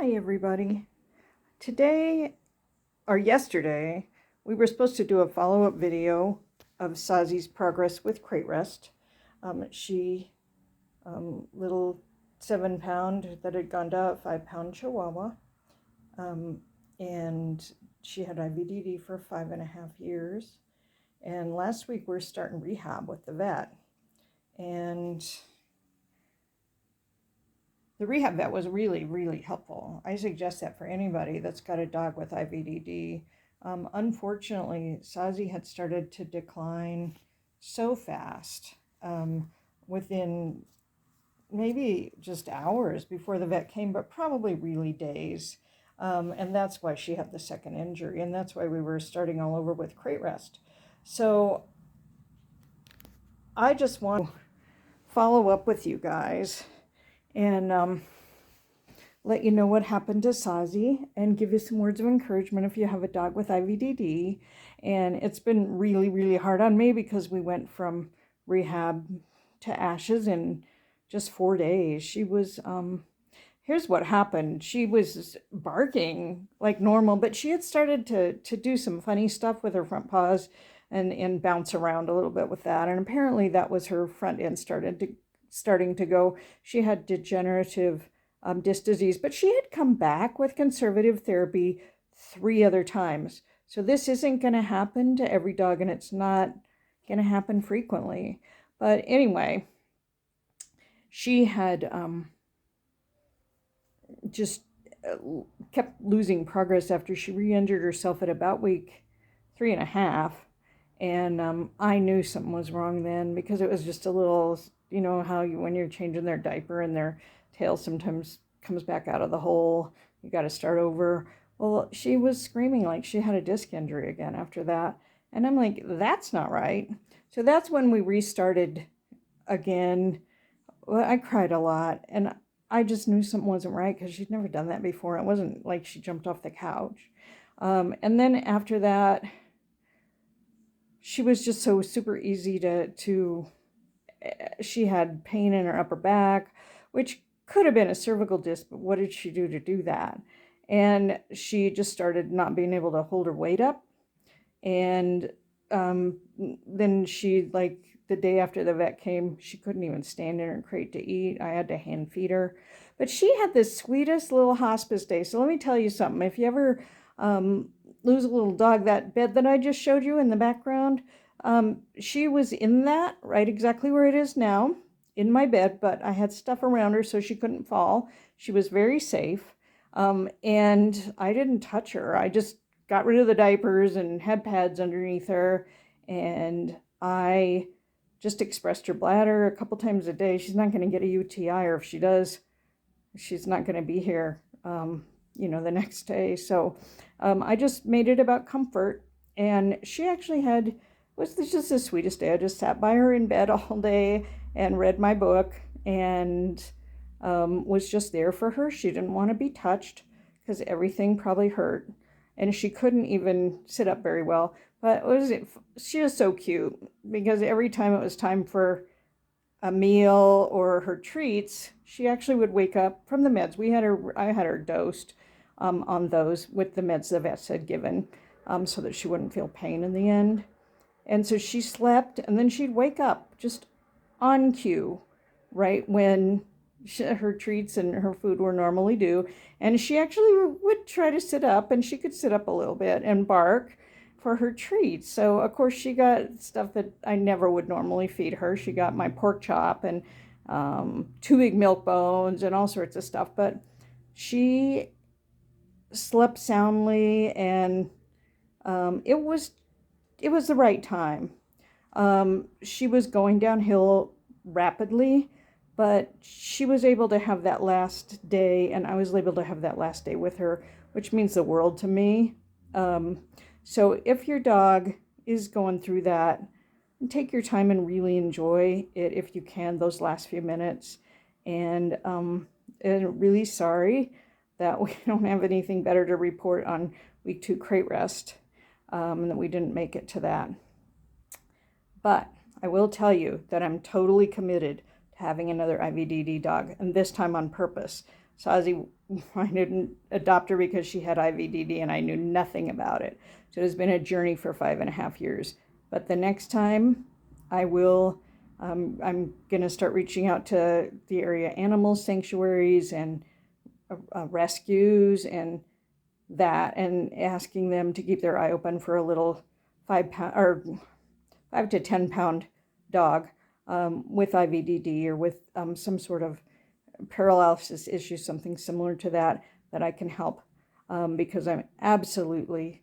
Hi everybody. Today, or yesterday, we were supposed to do a follow-up video of Sazi's progress with crate rest. She, little 7-pound that had gone to a 5-pound Chihuahua, and she had IVDD for 5.5 years. And last week we were starting rehab with the vet, and the rehab vet was really, really helpful. I suggest that for anybody that's got a dog with IVDD. Unfortunately, Sazi had started to decline so fast within maybe just hours before the vet came, but probably really days. And that's why she had the second injury, and that's why we were starting all over with crate rest. So I just want to follow up with you guys and let you know what happened to Sazi and give you some words of encouragement if you have a dog with IVDD. And it's been really, really hard on me because we went from rehab to ashes in just 4 days. She was, here's what happened. She was barking like normal, but she had started to do some funny stuff with her front paws and bounce around a little bit with that. And apparently that was her front end starting to go. She had degenerative disc disease, but she had come back with conservative therapy 3 other times. So this isn't going to happen to every dog, and it's not going to happen frequently. But anyway, she had just kept losing progress after she re-injured herself at about week 3.5. And I knew something was wrong then, because it was just a little, you know how when you're changing their diaper and their tail sometimes comes back out of the hole, you got to start over. Well, she was screaming like she had a disc injury again after that. And I'm like, that's not right. So that's when we restarted again. Well, I cried a lot, and I just knew something wasn't right because she'd never done that before. It wasn't like she jumped off the couch. And then after that, she was just so super easy to she had pain in her upper back, which could have been a cervical disc, but what did she do to do that? And she just started not being able to hold her weight up. And then she, like, the day after the vet came, she couldn't even stand in her crate to eat. I had to hand feed her. But she had the sweetest little hospice day. So let me tell you something. If you ever lose a little dog, that bed that I just showed you in the background, she was in that, right exactly where it is now, in my bed, but I had stuff around her so she couldn't fall. She was very safe. And I didn't touch her. I just got rid of the diapers and had pads underneath her. And I just expressed her bladder a couple times a day. She's not going to get a UTI, or if she does, she's not going to be here, the next day. So I just made it about comfort. And she actually was just the sweetest day. I just sat by her in bed all day and read my book and was just there for her. She didn't want to be touched because everything probably hurt. And she couldn't even sit up very well. But she was so cute, because every time it was time for a meal or her treats, she actually would wake up from the meds. I had her dosed on those with the meds the vets had given, so that she wouldn't feel pain in the end. And so she slept, and then she'd wake up just on cue, right when her treats and her food were normally due. And she actually would try to sit up, and she could sit up a little bit and bark for her treats. So of course she got stuff that I never would normally feed her. She got my pork chop and 2 big milk bones and all sorts of stuff. But she slept soundly, and it was the right time. She was going downhill rapidly, but she was able to have that last day, and I was able to have that last day with her, which means the world to me. So if your dog is going through that, take your time and really enjoy it if you can, those last few minutes. And really sorry that we don't have anything better to report on week 2 crate rest, and that we didn't make it to that. But I will tell you that I'm totally committed to having another IVDD dog, and this time on purpose. Sazi, I didn't adopt her because she had IVDD and I knew nothing about it. So it has been a journey for 5.5 years. But the next time I will, I'm going to start reaching out to the area animal sanctuaries and rescues and that, and asking them to keep their eye open for a little 5 pound or 5 to 10 pound dog with IVDD or with some sort of paralysis issue, something similar to that, that I can help, because I'm absolutely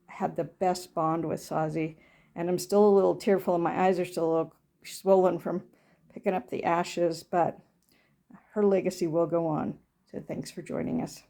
had the best bond with Sazi, and I'm still a little tearful and my eyes are still a little swollen from picking up the ashes, but her legacy will go on. So thanks for joining us.